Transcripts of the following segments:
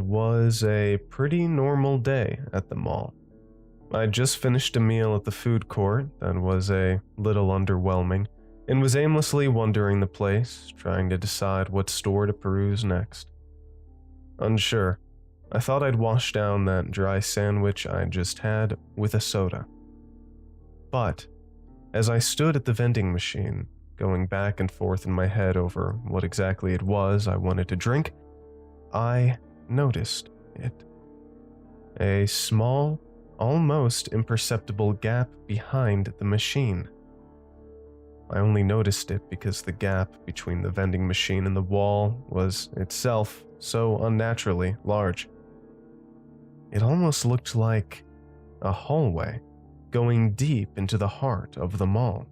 was a pretty normal day at the mall. I'd just finished a meal at the food court that was a little underwhelming, and was aimlessly wandering the place, trying to decide what store to peruse next. Unsure, I thought I'd wash down that dry sandwich I'd just had with a soda. But, as I stood at the vending machine, going back and forth in my head over what exactly it was I wanted to drink, I noticed it. A small, almost imperceptible gap behind the machine. I only noticed it because the gap between the vending machine and the wall was itself so unnaturally large. It almost looked like a hallway going deep into the heart of the mall.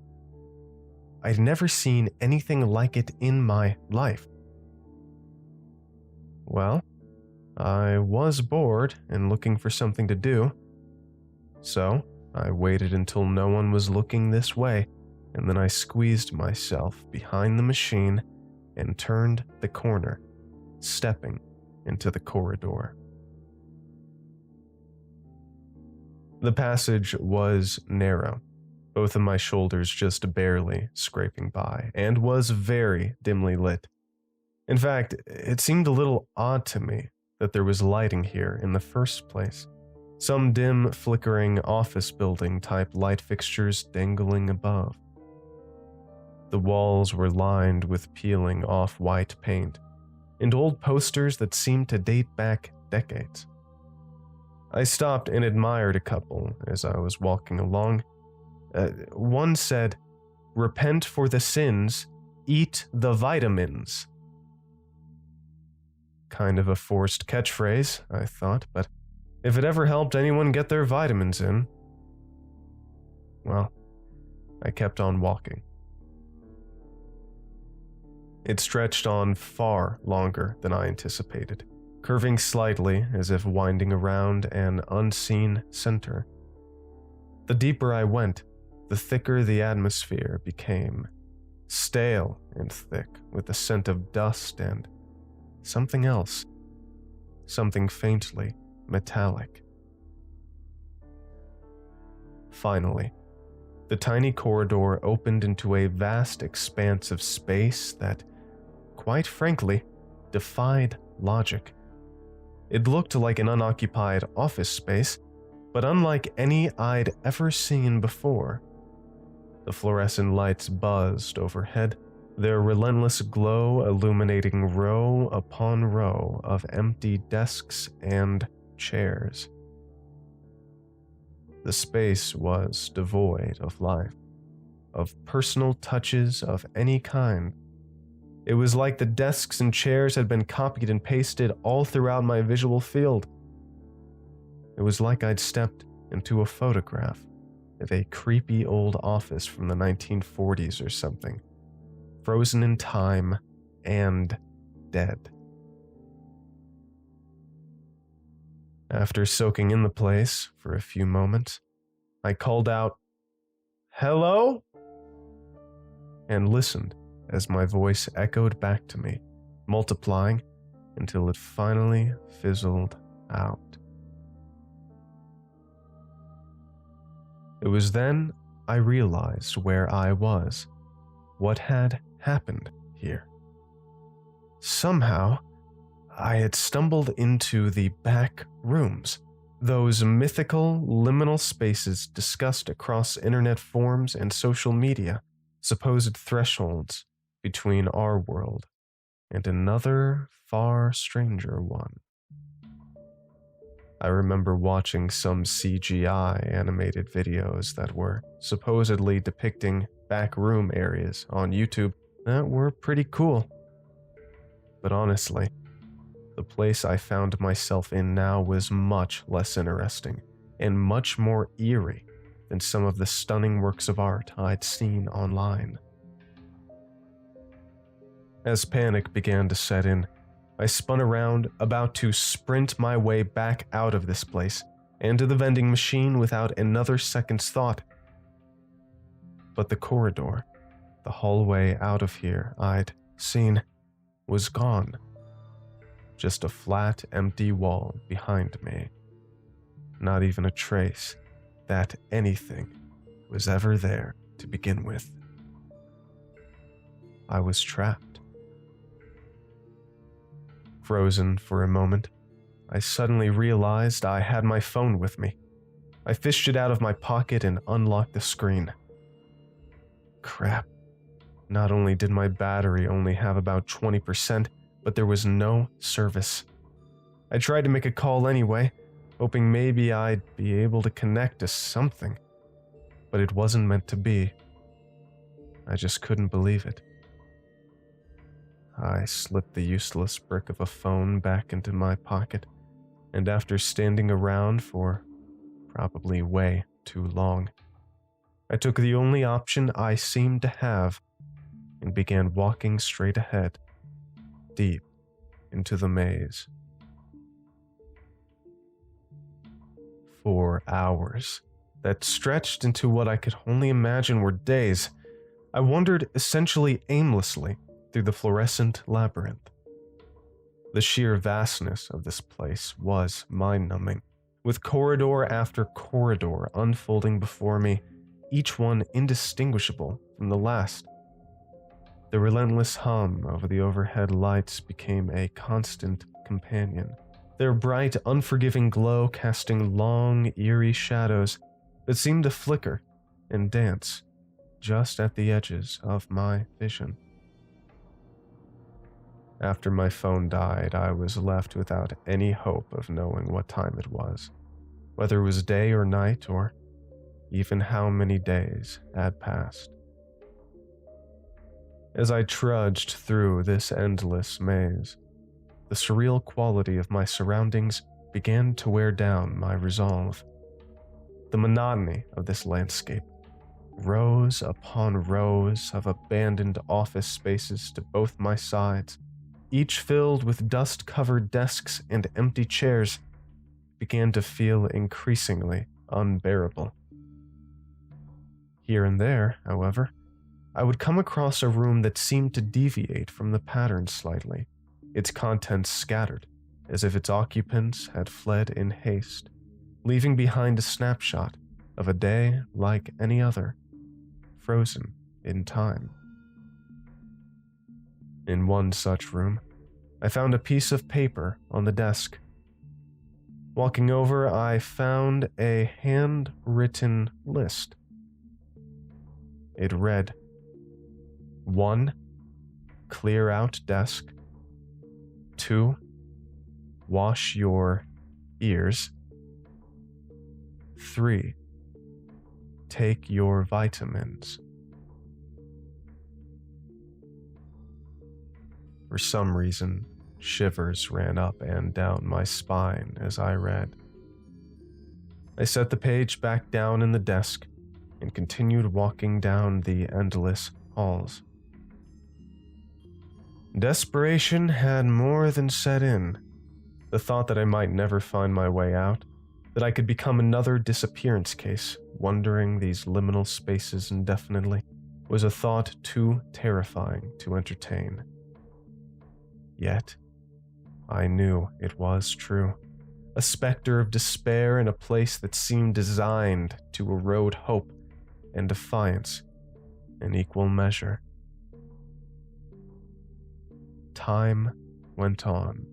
I'd never seen anything like it in my life. Well, I was bored and looking for something to do, so I waited until no one was looking this way, and then I squeezed myself behind the machine and turned the corner, stepping into the corridor. The passage was narrow, both of my shoulders just barely scraping by, and was very dimly lit. In fact, it seemed a little odd to me that there was lighting here in the first place. Some dim, flickering office building type light fixtures dangling above. The walls were lined with peeling off-white paint, and old posters that seemed to date back decades. I stopped and admired a couple as I was walking along. One said, "Repent for the sins, eat the vitamins." Kind of a forced catchphrase, I thought, but if it ever helped anyone get their vitamins in, well, I kept on walking. It stretched on far longer than I anticipated, curving slightly as if winding around an unseen center. The deeper I went, the thicker the atmosphere became, stale and thick with the scent of dust and something else, something faintly metallic. Finally, the tiny corridor opened into a vast expanse of space that, quite frankly, defied logic. It looked like an unoccupied office space, but unlike any I'd ever seen before. The fluorescent lights buzzed overhead, their relentless glow illuminating row upon row of empty desks and chairs. The space was devoid of life, of personal touches of any kind. It was like the desks and chairs had been copied and pasted all throughout my visual field. It was like I'd stepped into a photograph of a creepy old office from the 1940s or something, frozen in time and dead. After soaking in the place for a few moments, I called out, "Hello?" and listened as my voice echoed back to me, multiplying until it finally fizzled out. It was then I realized where I was, what had happened here. Somehow, I had stumbled into the back rooms, those mythical liminal spaces discussed across internet forums and social media, supposed thresholds between our world and another far stranger one. I remember watching some CGI animated videos that were supposedly depicting backroom areas on YouTube that were pretty cool. But honestly, the place I found myself in now was much less interesting and much more eerie than some of the stunning works of art I'd seen online. As panic began to set in, I spun around, about to sprint my way back out of this place and to the vending machine without another second's thought. But the corridor, the hallway out of here I'd seen, was gone. Just a flat, empty wall behind me. Not even a trace that anything was ever there to begin with. I was trapped. Frozen for a moment, I suddenly realized I had my phone with me. I fished it out of my pocket and unlocked the screen. Crap. Not only did my battery only have about 20%, but there was no service. I tried to make a call anyway, hoping maybe I'd be able to connect to something. But it wasn't meant to be. I just couldn't believe it. I slipped the useless brick of a phone back into my pocket, and after standing around for probably way too long, I took the only option I seemed to have and began walking straight ahead, deep into the maze. 4 hours that stretched into what I could only imagine were days. I wandered essentially aimlessly through the fluorescent labyrinth. The sheer vastness of this place was mind-numbing, with corridor after corridor unfolding before me, each one indistinguishable from the last. The relentless hum of the overhead lights became a constant companion, their bright, unforgiving glow casting long, eerie shadows that seemed to flicker and dance just at the edges of my vision. After my phone died, I was left without any hope of knowing what time it was, whether it was day or night, or even how many days had passed. As I trudged through this endless maze, the surreal quality of my surroundings began to wear down my resolve. The monotony of this landscape, rows upon rows of abandoned office spaces to both my sides, each filled with dust-covered desks and empty chairs, began to feel increasingly unbearable. Here and there, however, I would come across a room that seemed to deviate from the pattern slightly, its contents scattered, as if its occupants had fled in haste, leaving behind a snapshot of a day like any other, frozen in time. In one such room, I found a piece of paper on the desk. Walking over, I found a handwritten list. It read, 1. Clear out desk. 2. Wash your ears. 3. Take your vitamins. For some reason, shivers ran up and down my spine as I read. I set the page back down in the desk and continued walking down the endless halls. Desperation had more than set in. The thought that I might never find my way out, that I could become another disappearance case, wandering these liminal spaces indefinitely, was a thought too terrifying to entertain. Yet, I knew it was true. A specter of despair in a place that seemed designed to erode hope and defiance in equal measure. Time went on.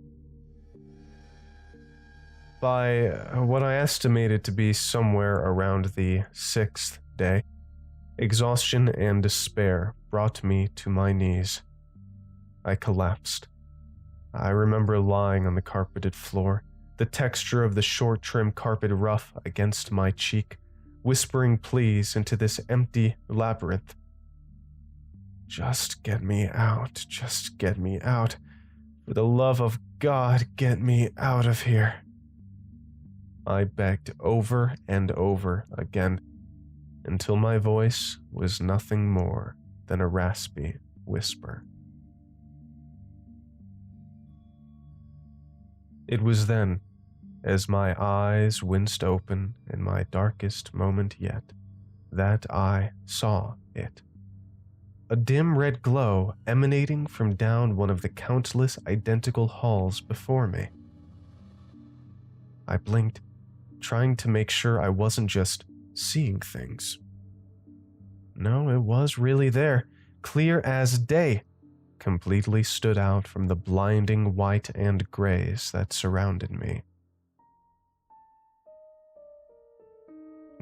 By what I estimated to be somewhere around the 6th day, exhaustion and despair brought me to my knees. I collapsed. I remember lying on the carpeted floor, the texture of the short trim carpet rough against my cheek, whispering pleas into this empty labyrinth. Just get me out, just get me out. For the love of God, get me out of here. I begged over and over again, until my voice was nothing more than a raspy whisper. It was then, as my eyes winced open in my darkest moment yet, that I saw it. a dim red glow emanating from down one of the countless identical halls before me. I blinked, trying to make sure I wasn't just seeing things. No, it was really there, clear as day, completely stood out from the blinding white and grays that surrounded me.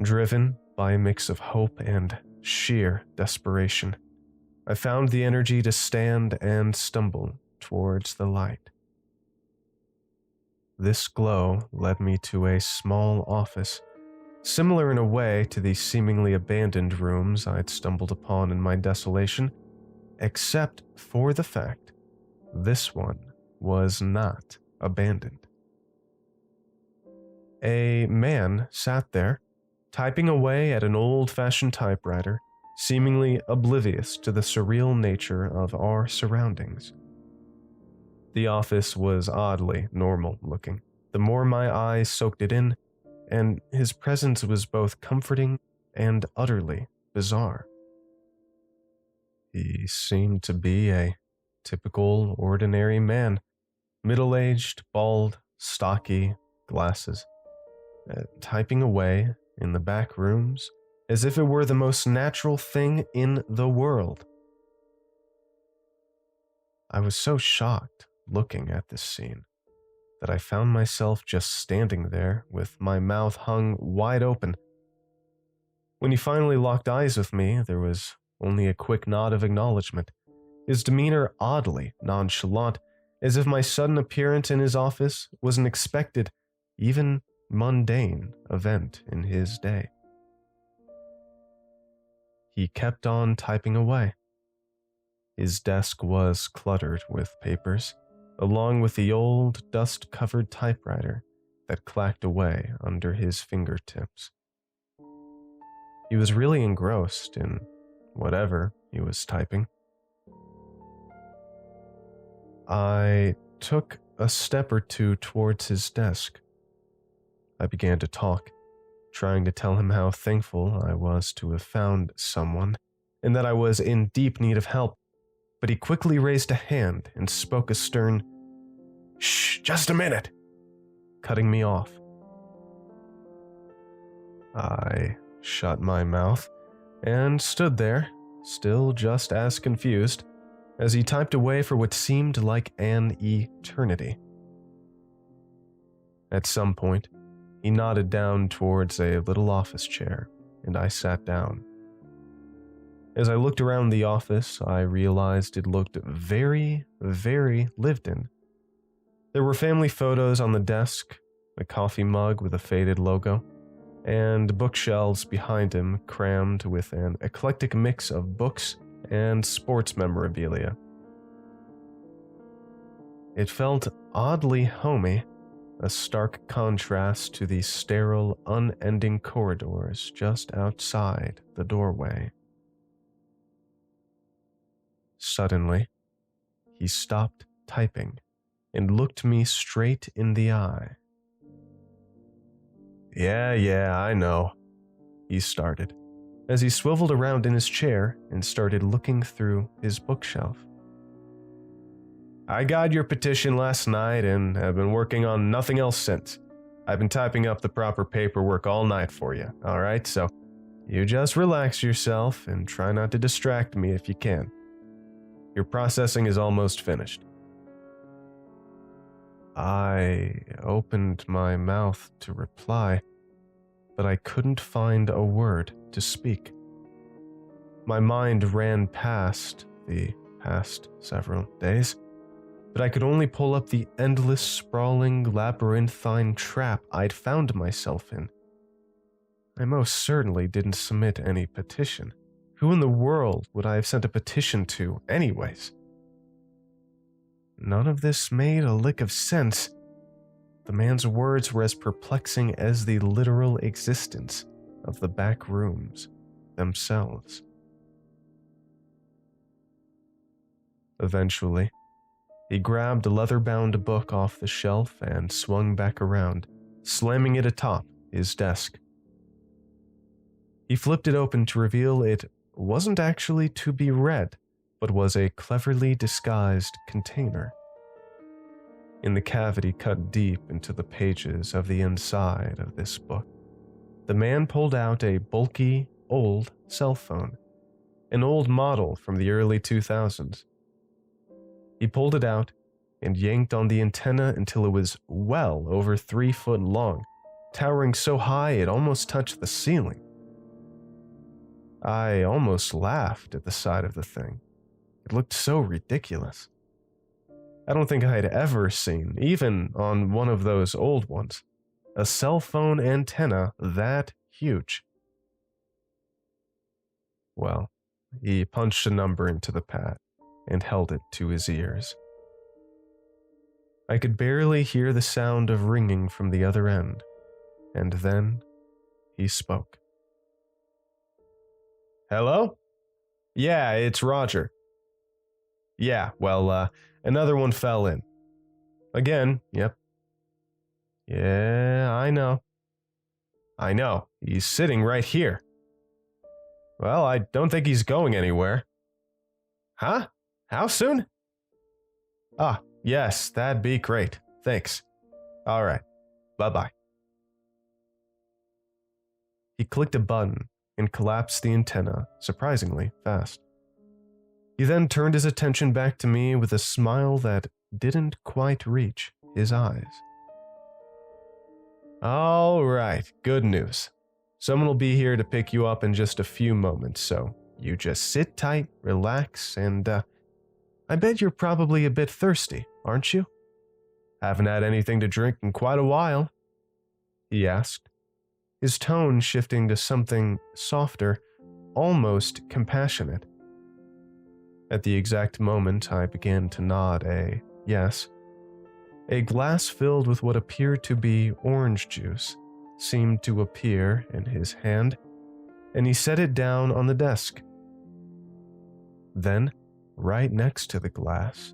Driven by a mix of hope and sheer desperation, I found the energy to stand and stumble towards the light. This glow led me to a small office, similar in a way to the seemingly abandoned rooms I'd stumbled upon in my desolation, except for the fact this one was not abandoned. A man sat there, typing away at an old-fashioned typewriter, seemingly oblivious to the surreal nature of our surroundings. The office was oddly normal-looking, the more my eyes soaked it in, and his presence was both comforting and utterly bizarre. He seemed to be a typical, ordinary man, middle-aged, bald, stocky, glasses, typing away in the back rooms as if it were the most natural thing in the world. I was so shocked looking at this scene that I found myself just standing there with my mouth hung wide open. When he finally locked eyes with me, there was only a quick nod of acknowledgement, his demeanor oddly nonchalant, as if my sudden appearance in his office was an expected, even mundane event in his day. He kept on typing away. His desk was cluttered with papers, along with the old, dust-covered typewriter that clacked away under his fingertips. He was really engrossed in whatever he was typing. I took a step or two towards his desk. I began to talk, trying to tell him how thankful I was to have found someone, and that I was in deep need of help, but he quickly raised a hand and spoke a stern, "Shh, just a minute," cutting me off. I shut my mouth and stood there, still just as confused, as he typed away for what seemed like an eternity. At some point, he nodded down towards a little office chair, and I sat down. As I looked around the office, I realized it looked very, very lived in. There were family photos on the desk, a coffee mug with a faded logo, and bookshelves behind him crammed with an eclectic mix of books and sports memorabilia. It felt oddly homey, a stark contrast to the sterile, unending corridors just outside the doorway. Suddenly, he stopped typing and looked me straight in the eye. Yeah, I know," he started, as he swiveled around in his chair and started looking through his bookshelf. "I got your petition last night and have been working on nothing else since. I've been typing up the proper paperwork all night for you, alright? So you just relax yourself and try not to distract me if you can. Your processing is almost finished." I opened my mouth to reply, but I couldn't find a word to speak. My mind ran past the past several days, but I could only pull up the endless, sprawling, labyrinthine trap I'd found myself in. I most certainly didn't submit any petition. Who in the world would I have sent a petition to, anyways? None of this made a lick of sense. The man's words were as perplexing as the literal existence of the back rooms themselves. Eventually, he grabbed a leather-bound book off the shelf and swung back around, slamming it atop his desk. He flipped it open to reveal it wasn't actually to be read, but was a cleverly disguised container. In the cavity cut deep into the pages of the inside of this book, the man pulled out a bulky, old cell phone, an old model from the early 2000s. He pulled it out and yanked on the antenna until it was well over 3 foot long, towering so high it almost touched the ceiling. I almost laughed at the sight of the thing. It looked so ridiculous. I don't think I had ever seen, even on one of those old ones, a cell phone antenna that huge. Well, he punched a number into the pad and held it to his ears. I could barely hear the sound of ringing from the other end, and then he spoke. Hello? Yeah, it's Roger. Yeah, well, another one fell in. Again, yep. Yeah, I know. I know, he's sitting right here. Well, I don't think he's going anywhere. Huh? How soon? Ah, yes, that'd be great. Thanks. All right. Bye-bye. He clicked a button and collapsed the antenna surprisingly fast. He then turned his attention back to me with a smile that didn't quite reach his eyes. All right, good news. Someone will be here to pick you up in just a few moments, so you just sit tight, relax, and I bet you're probably a bit thirsty, aren't you? Haven't had anything to drink in quite a while, he asked, his tone shifting to something softer, almost compassionate. At the exact moment I began to nod a yes, a glass filled with what appeared to be orange juice seemed to appear in his hand, and he set it down on the desk. Then, right next to the glass,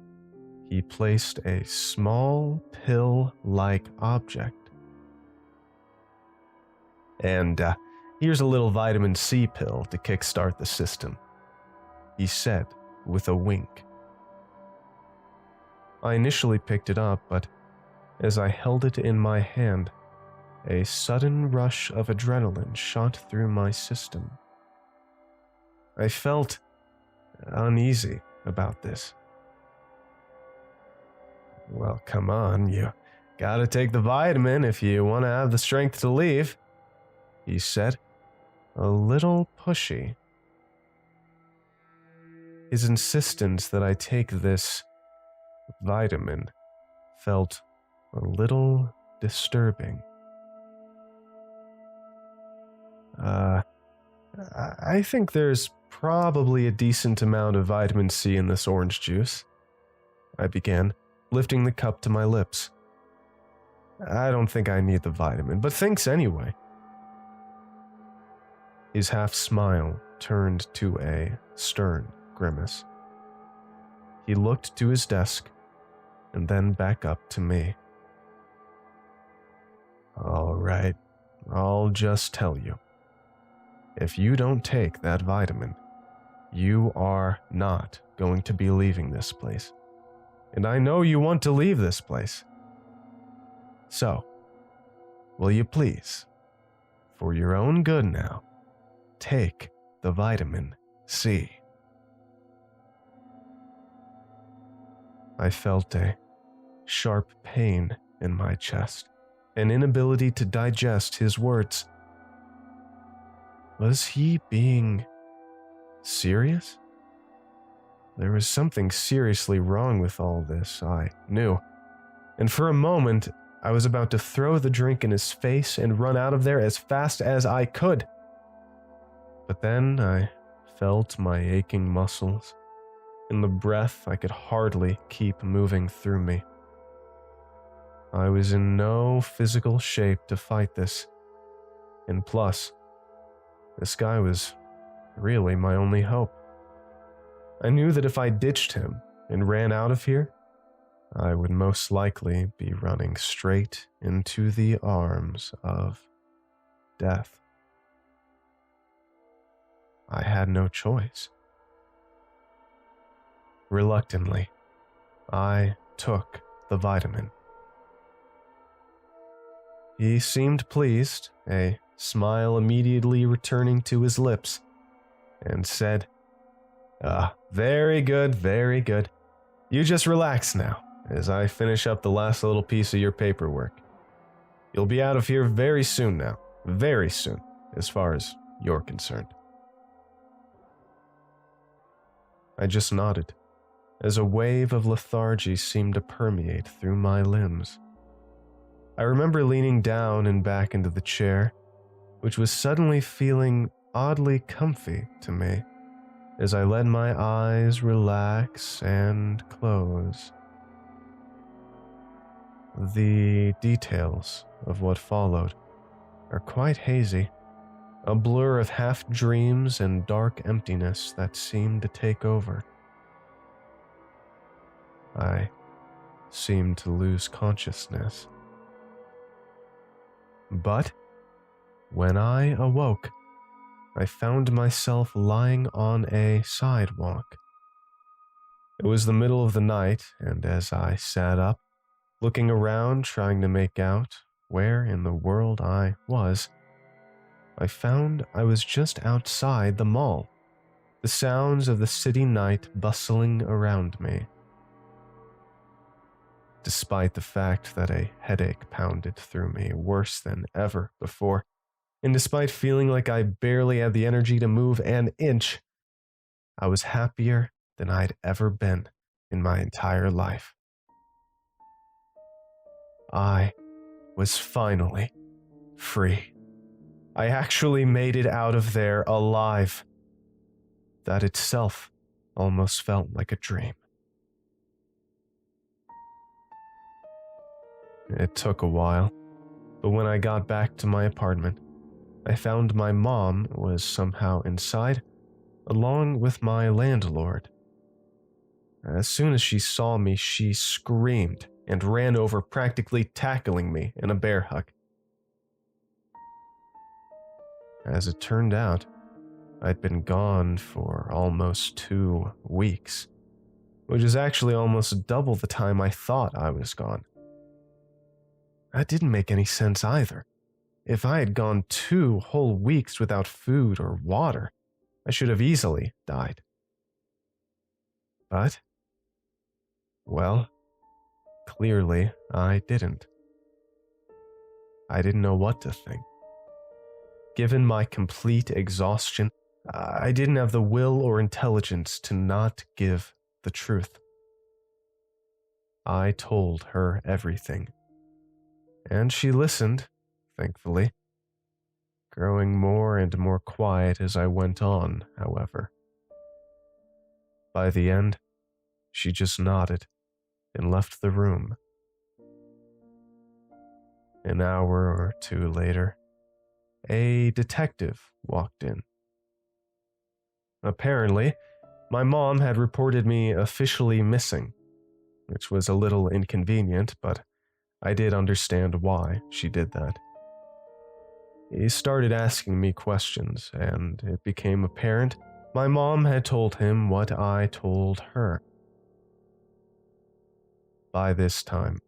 he placed a small pill-like object. And here's a little vitamin C pill to kickstart the system, he said with a wink. I initially picked it up, but as I held it in my hand, a sudden rush of adrenaline shot through my system. I felt uneasy about this. Well, come on, you gotta take the vitamin if you want to have the strength to leave, he said, a little pushy. His insistence that I take this vitamin felt a little disturbing. I think there's probably a decent amount of vitamin C in this orange juice, I began, lifting the cup to my lips. I don't think I need the vitamin, but thanks anyway. His half smile turned to a stern grimace. He looked to his desk and then back up to me. All right, I'll just tell you. If you don't take that vitamin, you are not going to be leaving this place. And I know you want to leave this place. So, will you please, for your own good now, take the vitamin C? I felt a sharp pain in my chest, an inability to digest his words. Was he being serious? There was something seriously wrong with all this, I knew. And for a moment, I was about to throw the drink in his face and run out of there as fast as I could. But then I felt my aching muscles, and the breath I could hardly keep moving through me. I was in no physical shape to fight this, and plus, this guy was really my only hope. I knew that if I ditched him and ran out of here, I would most likely be running straight into the arms of death. I had no choice. Reluctantly, I took the vitamin. He seemed pleased, a smile immediately returning to his lips, and said, very good, very good. You just relax now, as I finish up the last little piece of your paperwork. You'll be out of here very soon now, very soon, as far as you're concerned. I just nodded, as a wave of lethargy seemed to permeate through my limbs. I remember leaning down and back into the chair, which was suddenly feeling oddly comfy to me, as I let my eyes relax and close. The details of what followed are quite hazy, a blur of half-dreams and dark emptiness that seemed to take over. I seemed to lose consciousness. But when I awoke, I found myself lying on a sidewalk. It was the middle of the night, and as I sat up, looking around trying to make out where in the world I was, I found I was just outside the mall, the sounds of the city night bustling around me. Despite the fact that a headache pounded through me worse than ever before, and despite feeling like I barely had the energy to move an inch, I was happier than I'd ever been in my entire life. I was finally free. I actually made it out of there alive. That itself almost felt like a dream. It took a while, but when I got back to my apartment, I found my mom was somehow inside, along with my landlord. As soon as she saw me, she screamed and ran over, practically tackling me in a bear hug. As it turned out, I'd been gone for almost 2 weeks, which is actually almost double the time I thought I was gone. That didn't make any sense either. If I had gone 2 whole weeks without food or water, I should have easily died. But, well, clearly I didn't. I didn't know what to think. Given my complete exhaustion, I didn't have the will or intelligence to not give the truth. I told her everything, and she listened, thankfully, growing more and more quiet as I went on, however. By the end, she just nodded and left the room. An hour or 2 later, a detective walked in. Apparently, my mom had reported me officially missing, which was a little inconvenient, but I did understand why she did that. He started asking me questions, and it became apparent my mom had told him what I told her. By this time,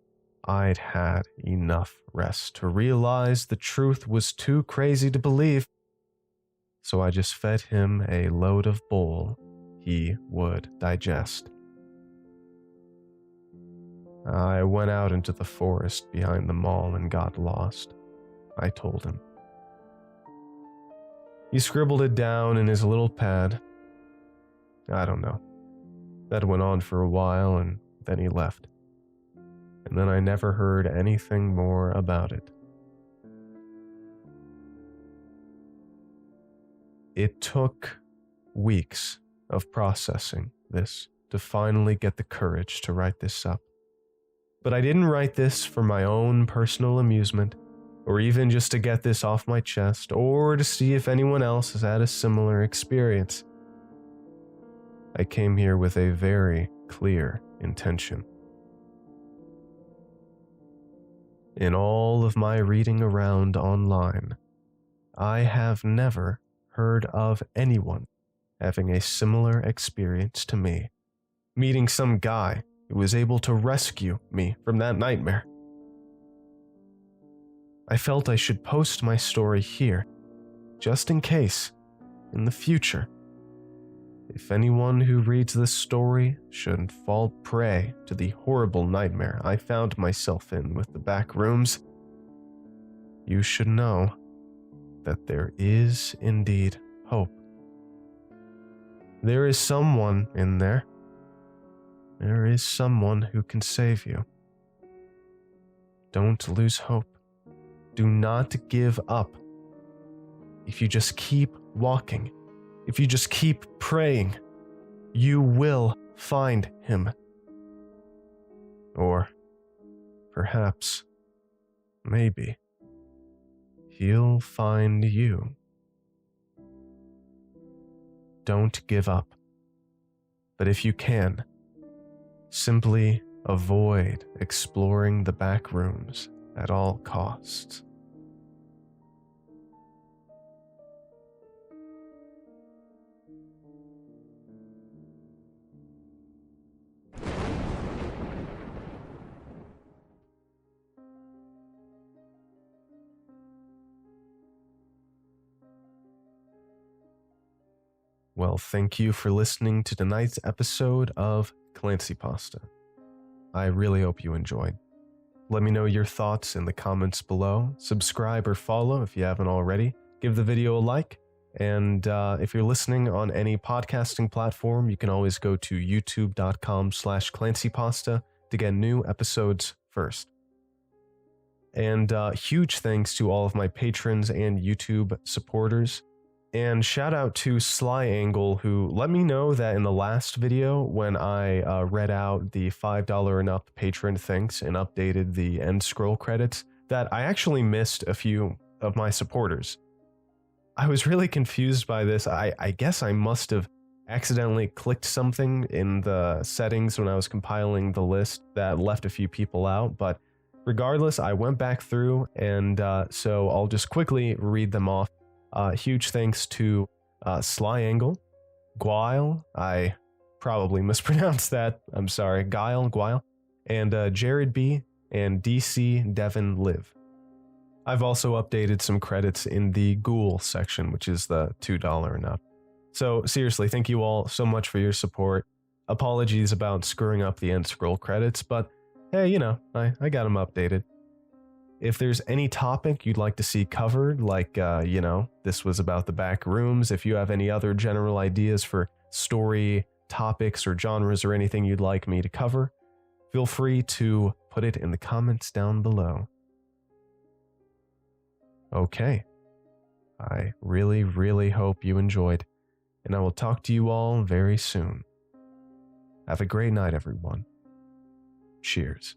I'd had enough rest to realize the truth was too crazy to believe, so I just fed him a load of bull he would digest. I went out into the forest behind the mall and got lost, I told him. He scribbled it down in his little pad. I don't know. That went on for a while, and then he left. And then I never heard anything more about it. It took weeks of processing this to finally get the courage to write this up. But I didn't write this for my own personal amusement, or even just to get this off my chest, or to see if anyone else has had a similar experience. I came here with a very clear intention. In all of my reading around online, I have never heard of anyone having a similar experience to me, meeting some guy who was able to rescue me from that nightmare. I felt I should post my story here, just in case, in the future, if anyone who reads this story should fall prey to the horrible nightmare I found myself in with the Backrooms, you should know that there is indeed hope. There is someone in there. There is someone who can save you. Don't lose hope. Do not give up. If you just keep walking, if you just keep praying, you will find him. Or perhaps, maybe, he'll find you. Don't give up. But if you can, simply avoid exploring the back rooms at all costs. Well, thank you for listening to tonight's episode of ClancyPasta. I really hope you enjoyed. Let me know your thoughts in the comments below. Subscribe or follow if you haven't already. Give the video a like. And if you're listening on any podcasting platform, you can always go to youtube.com/ClancyPasta to get new episodes first. And huge thanks to all of my patrons and YouTube supporters. And shout out to Sly Angle, who let me know that in the last video when I read out the $5 and up patron thanks and updated the end scroll credits, that I actually missed a few of my supporters. I was really confused by this. I guess I must have accidentally clicked something in the settings when I was compiling the list that left a few people out, but regardless, I went back through, and so I'll just quickly read them off. Huge thanks to Sly Angle, Guile, I probably mispronounced that, I'm sorry, Guile, and Jared B, and DC Devin Live. I've also updated some credits in the Ghoul section, which is the $2 and up. So seriously, thank you all so much for your support. Apologies about screwing up the end scroll credits, but hey, you know, I got them updated. If there's any topic you'd like to see covered, like, you know, this was about the back rooms, if you have any other general ideas for story topics or genres or anything you'd like me to cover, feel free to put it in the comments down below. Okay, I really, really hope you enjoyed, and I will talk to you all very soon. Have a great night, everyone. Cheers.